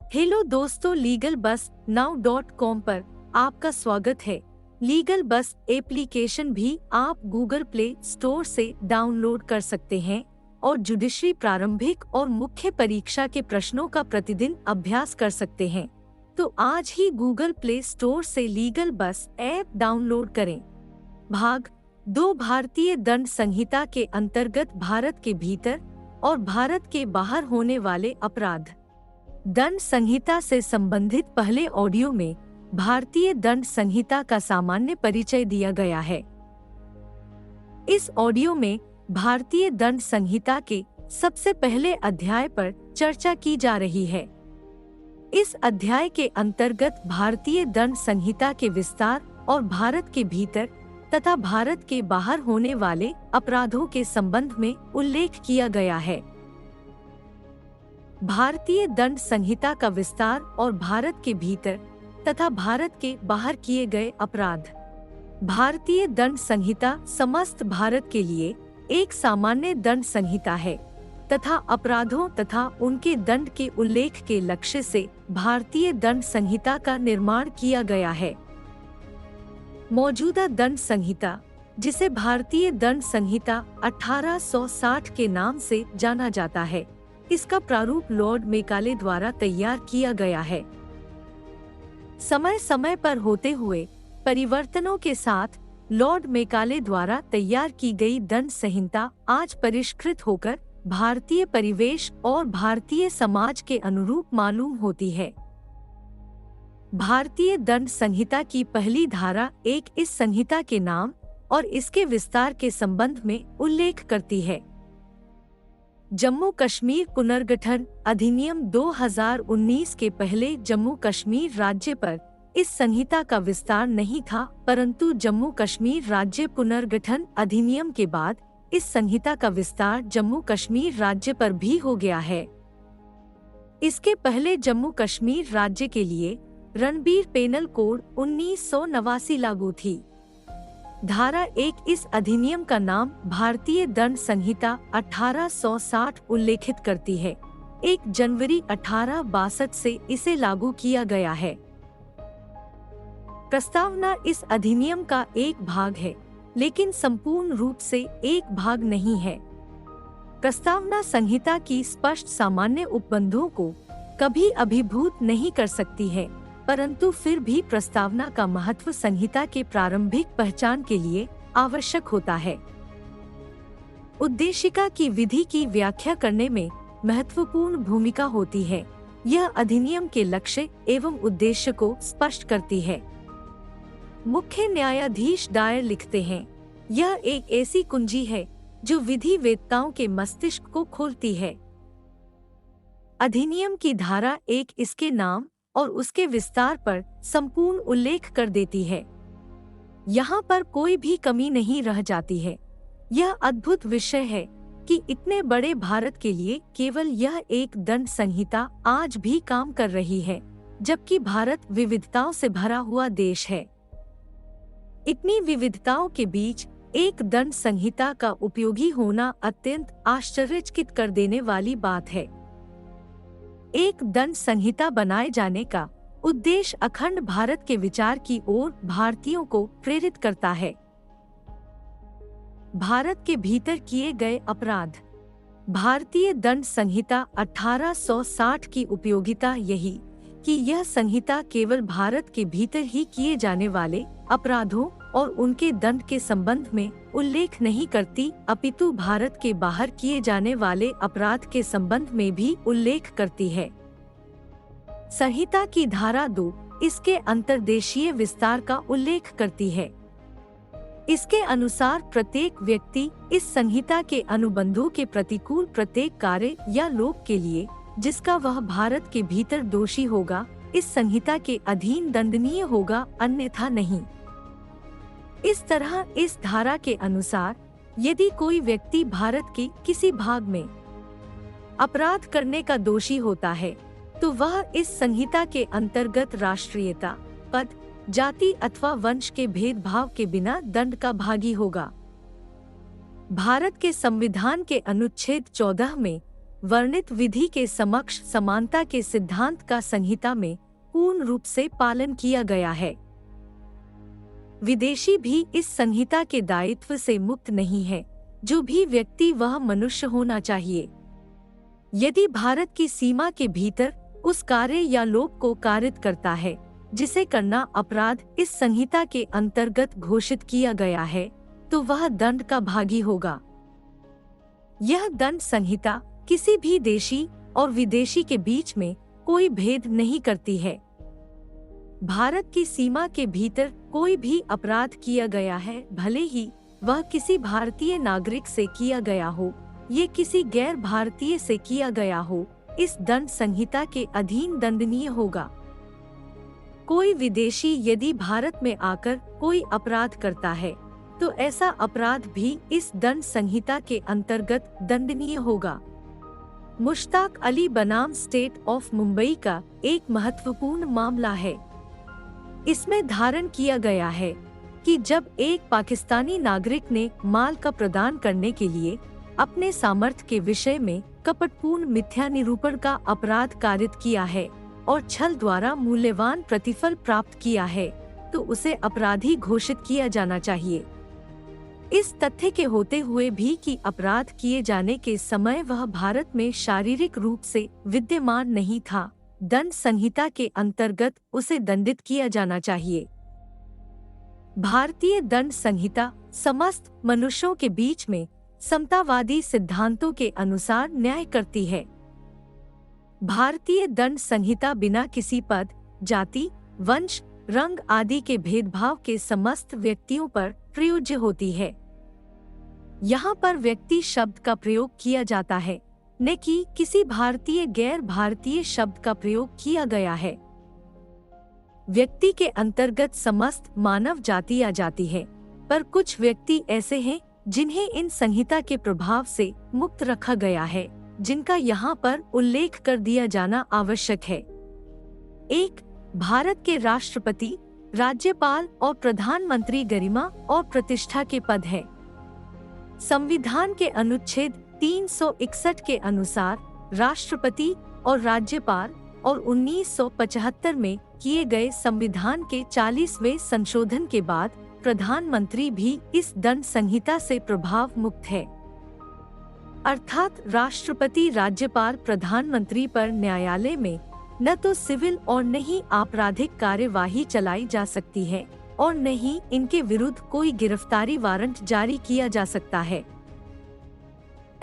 Hello दोस्तों, legal बस now.com पर आपका स्वागत है। लीगल बस एप्लीकेशन भी आप गूगल प्ले स्टोर से डाउनलोड कर सकते हैं और जुडिशरी प्रारंभिक और मुख्य परीक्षा के प्रश्नों का प्रतिदिन अभ्यास कर सकते हैं। तो आज ही गूगल प्ले स्टोर से लीगल बस ऐप डाउनलोड करें। भाग 2 भारतीय दंड संहिता के अंतर्गत भारत के भीतर और भारत के बाहर होने वाले अपराध। दंड संहिता से संबंधित पहले ऑडियो में भारतीय दंड संहिता का सामान्य परिचय दिया गया है। इस ऑडियो में भारतीय दंड संहिता के सबसे पहले अध्याय पर चर्चा की जा रही है। इस अध्याय के अंतर्गत भारतीय दंड संहिता के विस्तार और भारत के भीतर तथा भारत के बाहर होने वाले अपराधों के संबंध में उल्लेख किया गया है। भारतीय दंड संहिता का विस्तार और भारत के भीतर तथा भारत के बाहर किए गए अपराध। भारतीय दंड संहिता समस्त भारत के लिए एक सामान्य दंड संहिता है तथा अपराधों तथा उनके दंड के उल्लेख के लक्ष्य से भारतीय दंड संहिता का निर्माण किया गया है। मौजूदा दंड संहिता, जिसे भारतीय दंड संहिता 1860 के नाम से जाना जाता है, इसका प्रारूप लॉर्ड मेकाले द्वारा तैयार किया गया है। समय समय पर होते हुए परिवर्तनों के साथ लॉर्ड मेकाले द्वारा तैयार की गई दंड संहिता आज परिष्कृत होकर भारतीय परिवेश और भारतीय समाज के अनुरूप मालूम होती है। भारतीय दंड संहिता की पहली धारा एक इस संहिता के नाम और इसके विस्तार के संबंध में उल्लेख करती है। जम्मू कश्मीर पुनर्गठन अधिनियम 2019 के पहले जम्मू कश्मीर राज्य पर इस संहिता का विस्तार नहीं था, परंतु जम्मू कश्मीर राज्य पुनर्गठन अधिनियम के बाद इस संहिता का विस्तार जम्मू कश्मीर राज्य पर भी हो गया है। इसके पहले जम्मू कश्मीर राज्य के लिए रणबीर पेनल कोड 1989 लागू थी। धारा 1 इस अधिनियम का नाम भारतीय दंड संहिता 1860 उल्लेखित करती है। 1 जनवरी 1862 से इसे लागू किया गया है। प्रस्तावना इस अधिनियम का एक भाग है, लेकिन संपूर्ण रूप से एक भाग नहीं है। प्रस्तावना संहिता की स्पष्ट सामान्य उपबंधों को कभी अभिभूत नहीं कर सकती है, परंतु फिर भी प्रस्तावना का महत्व संहिता के प्रारंभिक पहचान के लिए आवश्यक होता है। उद्देशिका की विधि की व्याख्या करने में महत्वपूर्ण भूमिका होती है। यह अधिनियम के लक्ष्य एवं उद्देश्य को स्पष्ट करती है। मुख्य न्यायाधीश डायर लिखते हैं, यह एक ऐसी कुंजी है जो विधि वेत्ताओं के मस्तिष्क को खोलती है। अधिनियम की धारा 1 इसके नाम और उसके विस्तार पर संपूर्ण उल्लेख कर देती है। यहाँ पर कोई भी कमी नहीं रह जाती है। यह अद्भुत विषय है कि इतने बड़े भारत के लिए केवल यह एक दंड संहिता आज भी काम कर रही है, जबकि भारत विविधताओं से भरा हुआ देश है। इतनी विविधताओं के बीच एक दंड संहिता का उपयोगी होना अत्यंत आश्चर्यचकित कर देने वाली बात है। एक दंड संहिता बनाए जाने का उद्देश्य अखंड भारत के विचार की ओर भारतीयों को प्रेरित करता है। भारत के भीतर किए गए अपराध। भारतीय दंड संहिता 1860 की उपयोगिता यही कि यह संहिता केवल भारत के भीतर ही किए जाने वाले अपराधों और उनके दंड के संबंध में उल्लेख नहीं करती, अपितु भारत के बाहर किए जाने वाले अपराध के संबंध में भी उल्लेख करती है। संहिता की धारा 2 इसके अंतर्देशीय विस्तार का उल्लेख करती है। इसके अनुसार प्रत्येक व्यक्ति इस संहिता के अनुबंधों के प्रतिकूल प्रत्येक कार्य या लोक के लिए जिसका वह भारत के भीतर दोषी होगा, इस संहिता के अधीन दंडनीय होगा, अन्यथा नहीं। इस तरह इस धारा के अनुसार यदि कोई व्यक्ति भारत के किसी भाग में अपराध करने का दोषी होता है, तो वह इस संहिता के अंतर्गत राष्ट्रीयता, पद, जाति अथवा वंश के भेदभाव के बिना दंड का भागी होगा। भारत के संविधान के अनुच्छेद 14 में वर्णित विधि के समक्ष समानता के सिद्धांत का संहिता में पूर्ण रूप से पालन किया गया है। विदेशी भी इस संहिता के दायित्व से मुक्त नहीं है। जो भी व्यक्ति वह मनुष्य होना चाहिए। यदि भारत की सीमा के भीतर उस कार्य या लोक को कारित करता है जिसे करना अपराध इस संहिता के अंतर्गत घोषित किया गया है, तो वह दंड का भागी होगा। यह दंड संहिता किसी भी देशी और विदेशी के बीच में कोई भेद नहीं करती है। भारत की सीमा के भीतर कोई भी अपराध किया गया है, भले ही वह किसी भारतीय नागरिक से किया गया हो, ये किसी गैर भारतीय से किया गया हो, इस दंड संहिता के अधीन दंडनीय होगा। कोई विदेशी यदि भारत में आकर कोई अपराध करता है, तो ऐसा अपराध भी इस दंड संहिता के अंतर्गत दंडनीय होगा। मुश्ताक अली बनाम स्टेट ऑफ मुंबई का एक महत्वपूर्ण मामला है। इसमें धारण किया गया है कि जब एक पाकिस्तानी नागरिक ने माल का प्रदान करने के लिए अपने सामर्थ्य के विषय में कपटपूर्ण मिथ्या निरूपण का अपराध कारित किया है और छल द्वारा मूल्यवान प्रतिफल प्राप्त किया है, तो उसे अपराधी घोषित किया जाना चाहिए। इस तथ्य के होते हुए भी कि अपराध किए जाने के समय वह भारत में शारीरिक रूप से विद्यमान नहीं था, दंड संहिता के अंतर्गत उसे दंडित किया जाना चाहिए। भारतीय दंड संहिता समस्त मनुष्यों के बीच में समतावादी सिद्धांतों के अनुसार न्याय करती है। भारतीय दंड संहिता बिना किसी पद, जाति, वंश, रंग आदि के भेदभाव के समस्त व्यक्तियों पर प्रयोज्य होती है। यहाँ पर व्यक्ति शब्द का प्रयोग किया जाता है, न कि किसी भारतीय गैर भारतीय शब्द का प्रयोग किया गया है। व्यक्ति के अंतर्गत समस्त मानव जाति आ जाती है, पर कुछ व्यक्ति ऐसे हैं जिन्हें इन संहिता के प्रभाव से मुक्त रखा गया है, जिनका यहाँ पर उल्लेख कर दिया जाना आवश्यक है। 1. भारत के राष्ट्रपति, राज्यपाल और प्रधानमंत्री गरिमा और प्रतिष्ठा के पद है। संविधान के अनुच्छेद 361 के अनुसार राष्ट्रपति और राज्यपाल और 1975 में किए गए संविधान के 40वें संशोधन के बाद प्रधानमंत्री भी इस दंड संहिता से प्रभाव मुक्त है। अर्थात राष्ट्रपति, राज्यपाल, प्रधानमंत्री पर न्यायालय में न तो सिविल और न ही आपराधिक कार्यवाही चलाई जा सकती है और न ही इनके विरुद्ध कोई गिरफ्तारी वारंट जारी किया जा सकता है।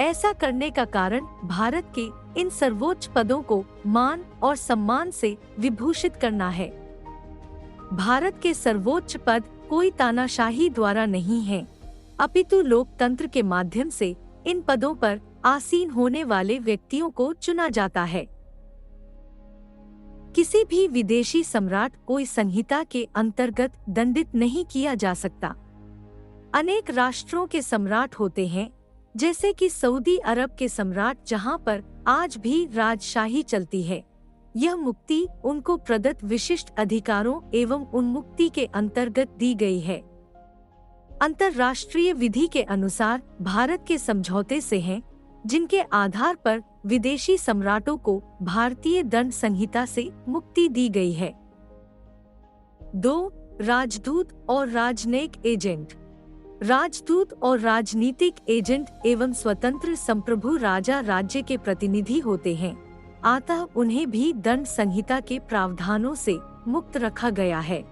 ऐसा करने का कारण भारत के इन सर्वोच्च पदों को मान और सम्मान से विभूषित करना है। भारत के सर्वोच्च पद कोई तानाशाही द्वारा नहीं है, अपितु लोकतंत्र के माध्यम से इन पदों पर आसीन होने वाले व्यक्तियों को चुना जाता है। किसी भी विदेशी सम्राट कोई संहिता के अंतर्गत दंडित नहीं किया जा सकता। अनेक राष्ट्रों के सम्राट होते हैं, जैसे कि सऊदी अरब के सम्राट, जहां पर आज भी राजशाही चलती है। यह मुक्ति उनको प्रदत्त विशिष्ट अधिकारों एवं उन्मुक्ति के अंतर्गत दी गई है। अंतर्राष्ट्रीय विधि के अनुसार भारत के समझौते से हैं, जिनके आधार पर विदेशी सम्राटों को भारतीय दंड संहिता से मुक्ति दी गई है। 2. राजदूत और राजनयिक एजेंट। राजदूत और राजनीतिक एजेंट एवं स्वतंत्र संप्रभु राजा राज्य के प्रतिनिधि होते हैं, अतः उन्हें भी दंड संहिता के प्रावधानों से मुक्त रखा गया है।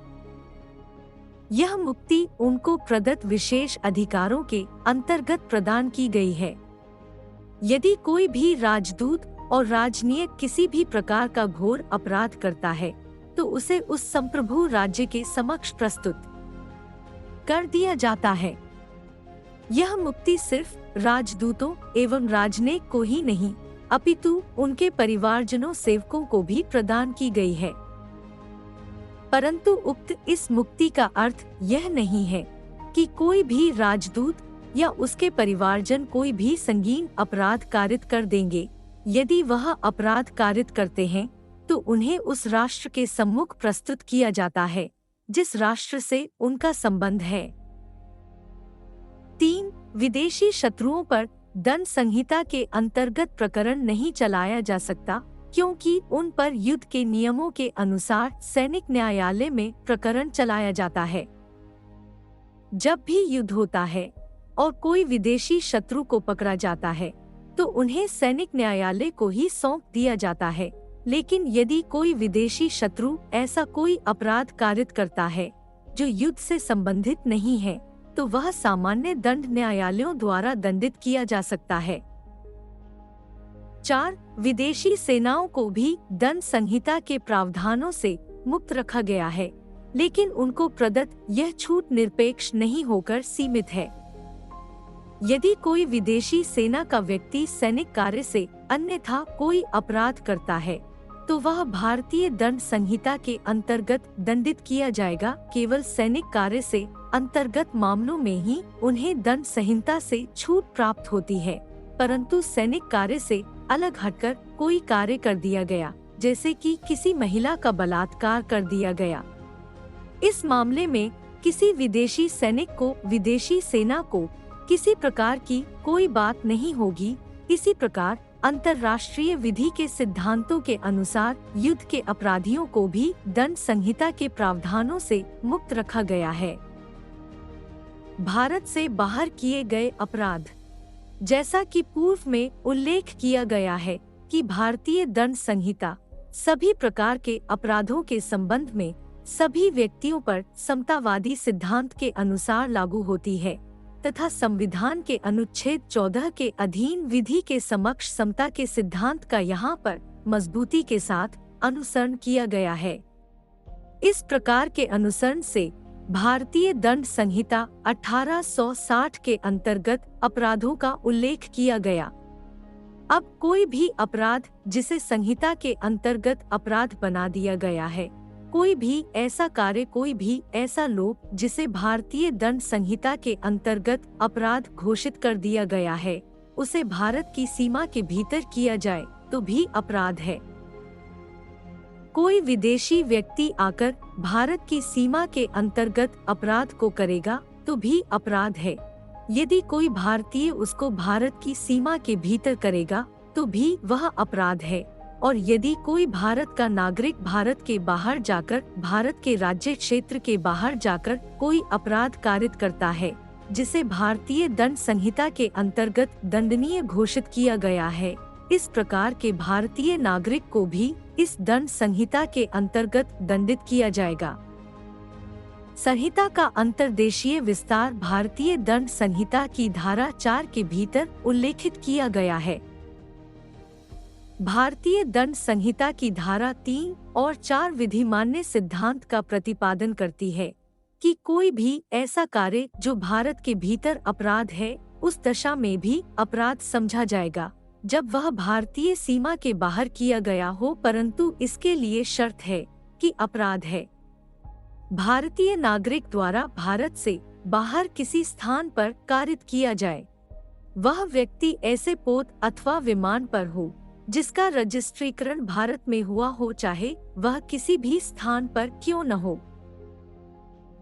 यह मुक्ति उनको प्रदत्त विशेष अधिकारों के अंतर्गत प्रदान की गई है। यदि कोई भी राजदूत और राजनयिक किसी भी प्रकार का घोर अपराध करता है, तो उसे उस संप्रभु राज्य के समक्ष प्रस्तुत कर दिया जाता है। यह मुक्ति सिर्फ राजदूतों एवं राजनयिक को ही नहीं, अपितु उनके परिवारजनों, सेवकों को भी प्रदान की गई है। परंतु उक्त इस मुक्ति का अर्थ यह नहीं है कि कोई भी राजदूत या उसके परिवारजन कोई भी संगीन अपराध कारित कर देंगे। यदि वह अपराध कारित करते हैं, तो उन्हें उस राष्ट्र के सम्मुख प्रस्तुत किया जाता है जिस राष्ट्र से उनका संबंध है। 3. विदेशी शत्रुओं पर दंड संहिता के अंतर्गत प्रकरण नहीं चलाया जा सकता, क्योंकि उन पर युद्ध के नियमों के अनुसार सैनिक न्यायालय में प्रकरण चलाया जाता है। जब भी युद्ध होता है और कोई विदेशी शत्रु को पकड़ा जाता है तो उन्हें सैनिक न्यायालय को ही सौंप दिया जाता है। लेकिन यदि कोई विदेशी शत्रु ऐसा कोई अपराध कारित करता है जो युद्ध से संबंधित नहीं है, तो वह सामान्य दंड न्यायालयों द्वारा दंडित किया जा सकता है। 4. विदेशी सेनाओं को भी दंड संहिता के प्रावधानों से मुक्त रखा गया है, लेकिन उनको प्रदत्त यह छूट निरपेक्ष नहीं होकर सीमित है। यदि कोई विदेशी सेना का व्यक्ति सैनिक कार्य से अन्यथा कोई अपराध करता है तो वह भारतीय दंड संहिता के अंतर्गत दंडित किया जाएगा। केवल सैनिक कार्य से अंतर्गत मामलों में ही उन्हें दंड संहिता से छूट प्राप्त होती है, परंतु सैनिक कार्य से अलग हटकर कोई कार्य कर दिया गया, जैसे कि किसी महिला का बलात्कार कर दिया गया, इस मामले में किसी विदेशी सैनिक को विदेशी सेना को किसी प्रकार की कोई बात नहीं होगी। इसी प्रकार अंतर्राष्ट्रीय विधि के सिद्धांतों के अनुसार युद्ध के अपराधियों को भी दंड संहिता के प्रावधानों से मुक्त रखा गया है। भारत से बाहर किए गए अपराध। जैसा कि पूर्व में उल्लेख किया गया है कि भारतीय दंड संहिता सभी प्रकार के अपराधों के संबंध में सभी व्यक्तियों पर समतावादी सिद्धांत के अनुसार लागू होती है तथा संविधान के अनुच्छेद 14 के अधीन विधि के समक्ष समता के सिद्धांत का यहाँ पर मजबूती के साथ अनुसरण किया गया है। इस प्रकार के अनुसरण से भारतीय दंड संहिता 1860 के अंतर्गत अपराधों का उल्लेख किया गया। अब कोई भी अपराध जिसे संहिता के अंतर्गत अपराध बना दिया गया है, कोई भी ऐसा कार्य, कोई भी ऐसा लोक जिसे भारतीय दंड संहिता के अंतर्गत अपराध घोषित कर दिया गया है, उसे भारत की सीमा के भीतर किया जाए तो भी अपराध है। कोई विदेशी व्यक्ति आकर भारत की सीमा के अंतर्गत अपराध को करेगा तो भी अपराध है। यदि कोई भारतीय उसको भारत की सीमा के भीतर करेगा तो भी वह अपराध है। और यदि कोई भारत का नागरिक भारत के बाहर जाकर, भारत के राज्य क्षेत्र के बाहर जाकर कोई अपराध कारित करता है जिसे भारतीय दंड संहिता के अंतर्गत दंडनीय घोषित किया गया है, इस प्रकार के भारतीय नागरिक को भी इस दंड संहिता के अंतर्गत दंडित किया जाएगा। संहिता का अंतर्देशीय विस्तार भारतीय दंड संहिता की धारा 4 के भीतर उल्लेखित किया गया है। भारतीय दंड संहिता की धारा 3 और 4 विधिमान्य सिद्धांत का प्रतिपादन करती है कि कोई भी ऐसा कार्य जो भारत के भीतर अपराध है, उस दशा में भी अपराध समझा जाएगा जब वह भारतीय सीमा के बाहर किया गया हो, परंतु इसके लिए शर्त है कि अपराध है भारतीय नागरिक द्वारा भारत से बाहर किसी स्थान पर कारित किया जाए। वह व्यक्ति ऐसे पोत अथवा विमान पर हो जिसका रजिस्ट्रीकरण भारत में हुआ हो, चाहे वह किसी भी स्थान पर क्यों न हो।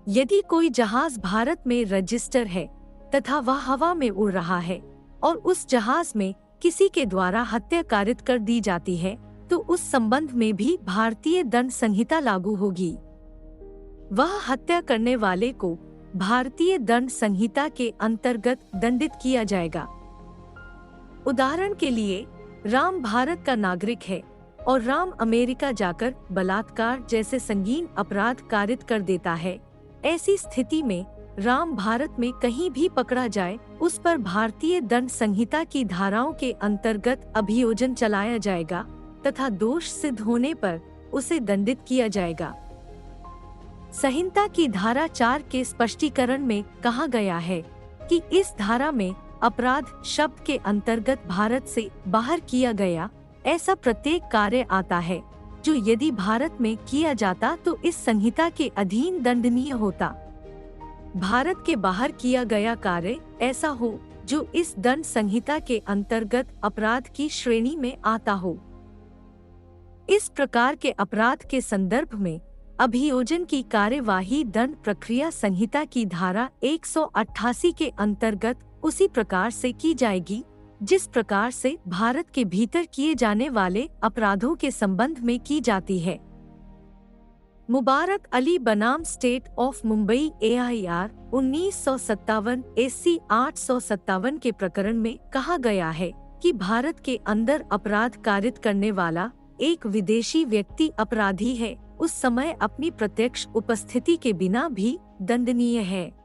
यदि कोई जहाज भारत में रजिस्टर है तथा वह हवा में उड़ रहा है और उस जहाज में किसी के द्वारा हत्या कारित कर दी जाती है, तो उस संबंध में भी भारतीय दंड संहिता लागू होगी। वह हत्या करने वाले को भारतीय दंड संहिता के अंतर्गत दंडित किया जाएगा। उदाहरण के लिए, राम भारत का नागरिक है और राम अमेरिका जाकर बलात्कार जैसे संगीन अपराध कारित कर देता है। ऐसी स्थिति में राम भारत में कहीं भी पकड़ा जाए, उस पर भारतीय दंड संहिता की धाराओं के अंतर्गत अभियोजन चलाया जाएगा तथा दोष सिद्ध होने पर उसे दंडित किया जाएगा। संहिता की धारा 4 के स्पष्टीकरण में कहा गया है कि इस धारा में अपराध शब्द के अंतर्गत भारत से बाहर किया गया ऐसा प्रत्येक कार्य आता है जो यदि भारत में किया जाता तो इस संहिता के अधीन दंडनीय होता। भारत के बाहर किया गया कार्य ऐसा हो जो इस दंड संहिता के अंतर्गत अपराध की श्रेणी में आता हो। इस प्रकार के अपराध के संदर्भ में अभियोजन की कार्यवाही दंड प्रक्रिया संहिता की धारा 188 के अंतर्गत उसी प्रकार से की जाएगी जिस प्रकार से भारत के भीतर किए जाने वाले अपराधों के संबंध में की जाती है। मुबारक अली बनाम state of Mumbai AIR 1957 AC 857 के प्रकरण में कहा गया है कि भारत के अंदर अपराध कारित करने वाला एक विदेशी व्यक्ति अपराधी है, उस समय अपनी प्रत्यक्ष उपस्थिति के बिना भी दंडनीय है।